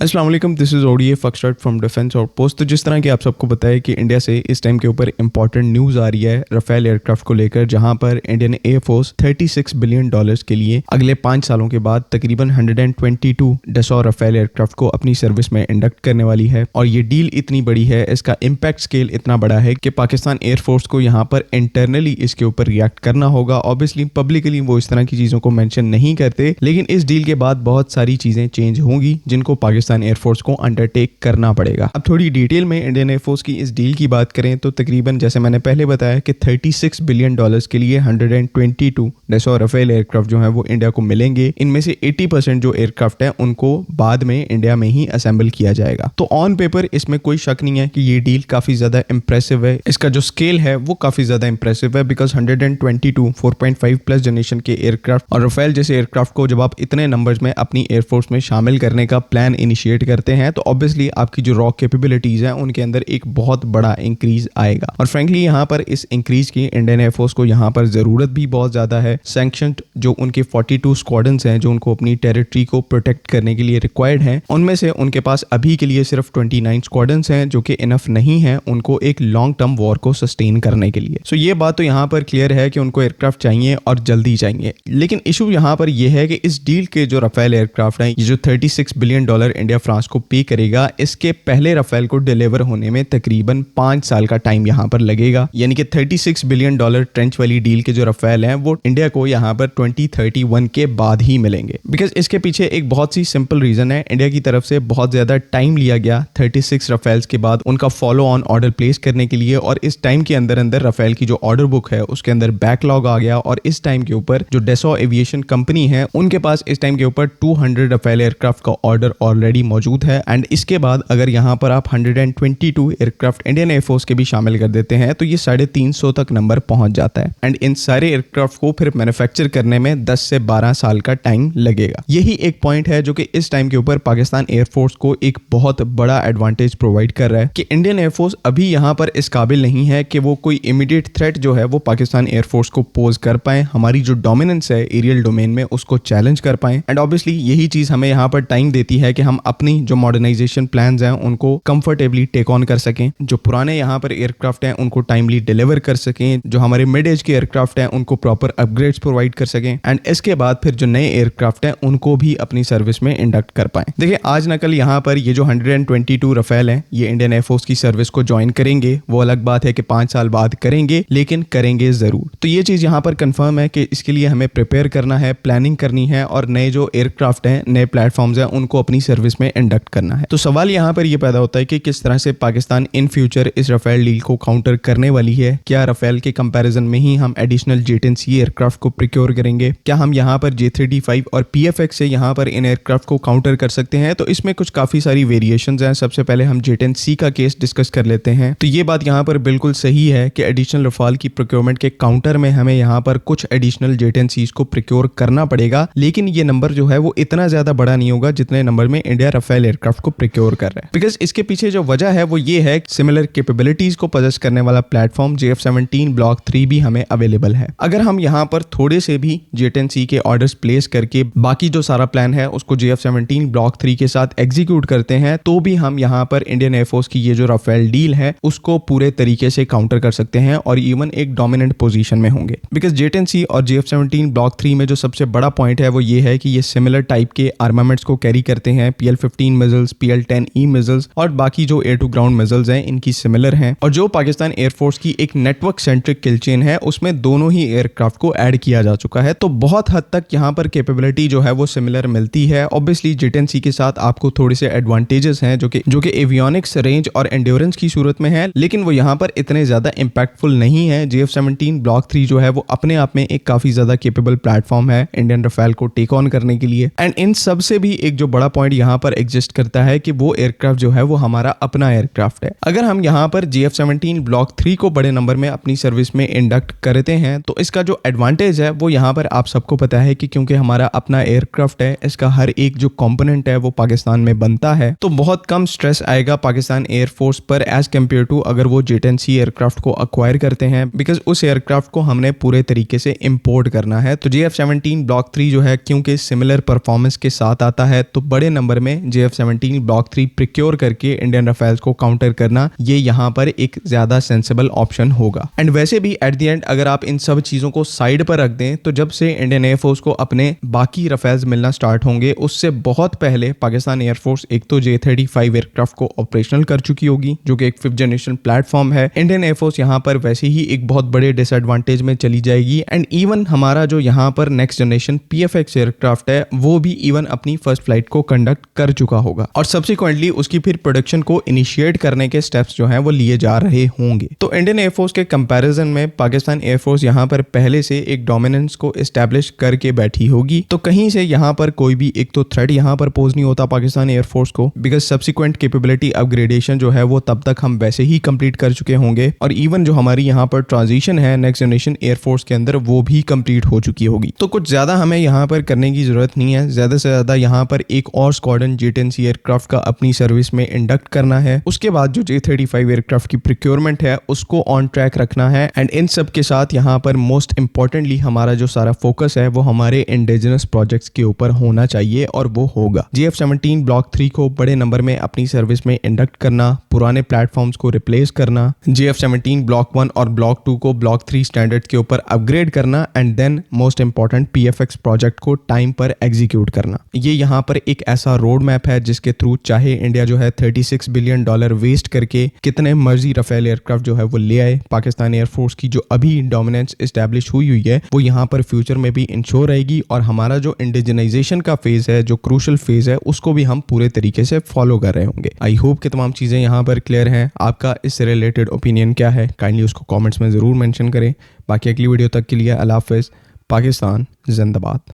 अस्सलाम वालेकुम, this is ODA फक्सट फ्रॉम डिफेंस और पोस्ट। तो जिस तरह की आप सबको पता है कि इंडिया से इस टाइम के ऊपर इंपॉर्टेंट न्यूज़ आ रही है राफेल एयरक्राफ्ट को लेकर, जहां पर इंडियन एयरफोर्स $36 बिलियन के लिए अगले 5 सालों के बाद तकरीबन 122 डसॉ राफेल एयरक्राफ्ट को अपनी सर्विस में इंडक्ट करने वाली है। और ये डील इतनी बड़ी है, इसका इम्पैक्ट स्केल इतना बड़ा है कि पाकिस्तान एयरफोर्स को यहाँ पर इंटरनली इसके ऊपर रिएक्ट करना होगा। ऑब्वियसली पब्लिकली वो इस तरह की चीज़ों को मेंशन नहीं करते, लेकिन इस डील के बाद बहुत सारी चीज़ें चेंज होंगी जिनको पाकिस्तान एयरफोर्स को अंडरटेक करना पड़ेगा। अब थोड़ी डिटेल में इंडियन एयरफोर्स की इस डील की बात करें तो तकरीबन जैसे मैंने पहले बताया कि $36 बिलियन के लिए 122 डसॉ राफेल एयरक्राफ्ट जो है वो इंडिया को मिलेंगे। इनमें से 80% जो एयरक्राफ्ट है उनको बाद में इंडिया में ही असेंबल किया जाएगा। तो ऑन पेपर इसमें कोई शक नहीं है कि ये डील काफी ज्यादा इंप्रेसिव है। इसका जो स्केल है वो काफी ज्यादा इंप्रेसिव है, बिकॉज 122 4.5 प्लस जनरेशन के एयरक्राफ्ट और राफेल जैसे एयरक्राफ्ट को जब आप इतने नंबर्स में अपनी एयरफोर्स में शामिल करने का प्लान इनिशिएट करते हैं तो ऑब्वियसली आपकी जो रॉ कैपेबिलिटीज हैं उनके अंदर एक बहुत बड़ा इंक्रीज आएगा। और फ्रेंकली यहाँ पर इस इंक्रीज की इंडियन एयरफोर्स को यहाँ पर जरूरत भी बहुत ज्यादा है। सैंक्शन्ड जो उनके 42 स्क्वाड्रंस हैं जो उनको अपनी टेरिटरी को प्रोटेक्ट करने के लिए रिक्वायर्ड हैं, उनमें से उनके पास अभी के लिए सिर्फ 29 स्क्वाड्रंस हैं जो कि इनफ नहीं है उनको एक लॉन्ग टर्म वॉर को सस्टेन करने के लिए। सो ये बात तो यहाँ पर क्लियर है कि उनको एयरक्राफ्ट चाहिए और जल्दी चाहिए। लेकिन इशू यहाँ पर यह है कि इस डील के जो राफेल एयरक्राफ्ट हैं, ये जो $36 बिलियन इंडिया फ्रांस को पे करेगा, इसके पहले राफेल को डिलीवर होने में तकरीबन 5 साल का टाइम यहाँ पर लगेगा। यानी कि $36 बिलियन ट्रेंच वाली डील के जो राफेल हैं वो इंडिया को यहाँ पर 2031 के बाद ही मिलेंगे। बिकॉज इसके पीछे एक बहुत सी सिंपल रीजन है। इंडिया की तरफ से बहुत ज्यादा टाइम लिया गया 36 राफेल्स के बाद उनका फॉलो ऑन ऑर्डर प्लेस करने के लिए, और इस टाइम के अंदर अंदर राफेल की जो ऑर्डर बुक है उसके अंदर बैकलॉग आ गया। और इस टाइम के ऊपर जो डसॉ एविएशन कंपनी है उनके पास इस टाइम के ऊपर 200 राफेल एयरक्राफ्ट का ऑर्डर ऑलरेडी मौजूद है। एंड इसके बाद अगर यहाँ पर आप 122 एयरक्राफ्ट इंडियन एयरफोर्स के भी शामिल कर देते हैं तो ये 350 तक नंबर पहुंच जाता है। एंड इन सारे एयरक्राफ्ट को फिर मैन्युफैक्चर करने में 10 से 12 साल का टाइम लगेगा। यही एक पॉइंट है जो कि इस टाइम के ऊपर पाकिस्तान एयरफोर्स को एक बहुत बड़ा एडवांटेज प्रोवाइड कर रहा है कि इंडियन एयरफोर्स अभी यहाँ पर इस काबिल नहीं है कि वो कोई इमीडिएट थ्रेट जो है वो पाकिस्तान एयरफोर्स को पोज कर पाए, हमारी जो डोमिनेंस है एरियल डोमेन में उसको चैलेंज कर पाए। एंड ऑब्वियसली यही चीज हमें यहाँ पर टाइम देती है कि हम अपनी जो मॉडर्नाइजेशन प्लान्स हैं उनको कंफर्टेबली टेक ऑन कर सकें, जो पुराने यहाँ पर एयरक्राफ्ट हैं उनको टाइमली डिलीवर कर सकें, जो हमारे मिड एज के एयरक्राफ्ट हैं उनको प्रॉपर अपग्रेड्स प्रोवाइड कर सकें, एंड इसके बाद फिर जो नए एयरक्राफ्ट हैं उनको भी अपनी सर्विस में इंडक्ट कर पाएं। देखिए आज न कल यहाँ पर ये जो 122 राफेल हैं ये इंडियन एयरफोर्स की सर्विस को ज्वाइन करेंगे। वो अलग बात है कि 5 साल बाद करेंगे, लेकिन करेंगे जरूर। तो ये चीज यहाँ पर कंफर्म है कि इसके लिए हमें प्रिपेयर करना है, प्लानिंग करनी है और नए जो एयरक्राफ्ट हैं, नए प्लेटफॉर्म्स हैं उनको अपनी सर्विस में इंडक्ट करना है। तो सवाल यहाँ पर ये पैदा होता है कि किस तरह से पाकिस्तान इन फ्यूचर इस राफेल डील को काउंटर करने वाली है। क्या राफेल के कंपैरिजन में ही हम एडिशनल J-10C एयरक्राफ्ट को प्रिक्योर करेंगे? क्या हम यहाँ पर J-35 और PFX से यहाँ पर इन एयरक्राफ्ट को काउंटर कर सकते हैं? तो इसमें कुछ काफी सारी वेरिएशंस हैं। सबसे पहले हम J-10C का केस डिस्कस कर लेते हैं। तो ये बात यहाँ पर बिल्कुल सही है कि एडिशनल राफेल की प्रोक्योरमेंट के काउंटर में हमें यहाँ पर कुछ एडिशनल J-10Cs को प्रिक्योर करना पड़ेगा, लेकिन ये नंबर जो है वो इतना ज्यादा बड़ा नहीं होगा जितने नंबर में इंडिया राफेल एयरक्राफ्ट को प्रिक्योर कर रहा है। बिकॉज इसके पीछे जो वजह है वो ये है सिमिलर कैपेबिलिटीज को पजेस करने वाला प्लेटफॉर्म JF-17 ब्लॉक 3 भी हमें अवेलेबल है। अगर हम यहाँ पर थोड़े से भी J-10C के ऑर्डर्स प्लेस करके बाकी जो सारा प्लान है उसको JF-17 ब्लॉक 3 के साथ एग्जीक्यूट करते हैं तो भी हम यहाँ पर इंडियन एयरफोर्स की ये जो राफेल डील है उसको पूरे तरीके से काउंटर कर सकते हैं और इवन एक डोमिनेंट पोजीशन में होंगे। बिकॉज J-10C और JF-17 ब्लॉक 3 में जो सबसे बड़ा पॉइंट है वो ये है कि ये सिमिलर टाइप के आर्मामेंट्स को कैरी करते हैं। PL-15 मिसाइल्स, PL-10E मिसाइल्स और बाकी जो एयर टू ग्राउंड मिसाइल्स हैं इनकी सिमिलर हैं। और जो पाकिस्तान एयरफोर्स की एक नेटवर्क सेंट्रिक किल चेन है उसमें दोनों ही एयरक्राफ्ट को ऐड किया जा चुका है। तो बहुत हद तक यहाँ पर कैपेबिलिटी जो है वो सिमिलर मिलती है। ऑब्वियसली J-10C के साथ आपको थोड़े से एडवांटेजेस हैं जो कि एवियोनिक्स, रेंज और एंड्योरेंस की सूरत में है, लेकिन वो यहाँ पर इतने ज्यादा इंपैक्टफुल नहीं है। JF-17 ब्लॉक 3 जो है वो अपने आप में एक काफी ज्यादा केपेबल प्लेटफॉर्म है इंडियन राफेल को टेक ऑन करने के लिए। एंड इन सब से भी एक जो बड़ा पॉइंट यहाँ पर एग्जिस्ट करता है कि वो एयरक्राफ्ट जो है वो हमारा अपना एयरक्राफ्ट है। अगर हम यहाँ पर JF-17 ब्लॉक 3 को बड़े नंबर में अपनी सर्विस में इंडक्ट करते हैं तो इसका जो एडवांटेज है वो यहाँ पर आप सबको पता है कि क्योंकि हमारा अपना एयरक्राफ्ट है, इसका हर एक जो कंपोनेंट है वो पाकिस्तान में बनता है, तो बहुत कम स्ट्रेस आएगा पाकिस्तान एयरफोर्स पर एज कम्पेयर टू अगर वो J-10C एयरक्राफ्ट को अक्वायर करते हैं। बिकॉज उस एयरक्राफ्ट को हमने पूरे तरीके से इंपोर्ट करना है। तो JF-17 ब्लॉक 3 जो है क्योंकि सिमिलर परफॉर्मेंस के साथ आता है तो बड़े नंबर में JF-17 ब्लॉक 3 प्रिक्योर करके इंडियन राफेल्स को काउंटर करना ये यहाँ पर एक ज्यादा सेंसिबल ऑप्शन होगा। एंड वैसे भी एट द एंड अगर आप इन सब चीजों को साइड पर रख दें तो जब से इंडियन एयरफोर्स को अपने बाकी राफेल्स मिलना स्टार्ट होंगे उससे बहुत पहले पाकिस्तान एयरफोर्स एक तो J-35 एयरक्राफ्ट को ऑपरेशनल कर चुकी होगी जो कि एक 5th जनरेशन प्लेटफॉर्म है। इंडियन एयरफोर्स यहाँ पर वैसे ही एक बहुत बड़े डिसएडवांटेज में चली जाएगी एंड इवन हमारा जो यहाँ पर नेक्स्ट जनरेशन PFX एयरक्राफ्ट है वो भी इवन अपनी फर्स्ट फ्लाइट को कंडक्ट कर चुका होगा और सब्सिक्वेंटली उसकी फिर प्रोडक्शन को इनिशिएट करने के स्टेप्स जो हैं वो लिए जा रहे होंगे। तो इंडियन एयरफोर्स के कंपैरिजन में पाकिस्तान एयरफोर्स यहाँ पर पहले से एक डोमिनेंस को एस्टैब्लिश करके बैठी होगी। तो कहीं से यहाँ पर कोई भी एक तो थ्रेट यहाँ पर पोज नहीं होता पाकिस्तान एयरफोर्स को, बिकॉज सब्सिक्वेंट कैपेबिलिटी अपग्रेडेशन जो है वो तब तक हम वैसे ही कंप्लीट कर चुके होंगे और इवन जो हमारी यहाँ पर ट्रांजिशन है नेक्स्ट जनरेशन एयरफोर्स के अंदर वो भी कंप्लीट हो चुकी होगी। तो कुछ ज्यादा हमें यहाँ पर करने की जरूरत नहीं है, ज्यादा से ज्यादा यहाँ पर एक और स्क्वाड्रन J-10C एयरक्राफ्ट का अपनी सर्विस में इंडक्ट करना है। उसके बाद जो J-35 एयरक्राफ्ट की प्रोक्योरमेंट है उसको ऑन ट्रैक रखना है एंड इन सब के साथ यहाँ पर मोस्ट इंपॉर्टेंटली हमारा जो सारा फोकस है वो हमारे इंडिजिनस प्रोजेक्ट्स के ऊपर होना चाहिए और वो होगा JF-17 ब्लॉक 3 को बड़े नंबर में अपनी सर्विस में इंडक्ट करना, पुराने प्लेटफॉर्म्स को रिप्लेस करना, JF-17 ब्लॉक 1 और ब्लॉक 2 को ब्लॉक 3 स्टैंडर्ड के ऊपर अपग्रेड करना and then most important PFX project को टाइम पर एग्जीक्यूट करना। ये यहाँ पर एक ऐसा रोड मैप है जिसके थ्रू चाहे इंडिया जो है $36 बिलियन वेस्ट करके कितने मर्जी राफेल एयरक्राफ्ट जो है वो ले आए, पाकिस्तान एयरफोर्स की जो अभी डोमिनेंस एस्टैब्लिश हुई है वो यहाँ पर फ्यूचर में भी इंश्योर रहेगी और हमारा जो इंडिजिनाइजेशन का फेज है, जो क्रूशल फेज है, उसको भी हम पूरे तरीके से फॉलो कर रहे होंगे। आई होप कि तमाम चीजें यहाँ पर क्लियर हैं। आपका इससे रिलेटेड ओपिनियन क्या है काइंडली उसको कमेंट्स में जरूर मेंशन करें। बाकी अगली वीडियो तक के लिए अल्लाह हाफिज़। पाकिस्तान जिंदाबाद।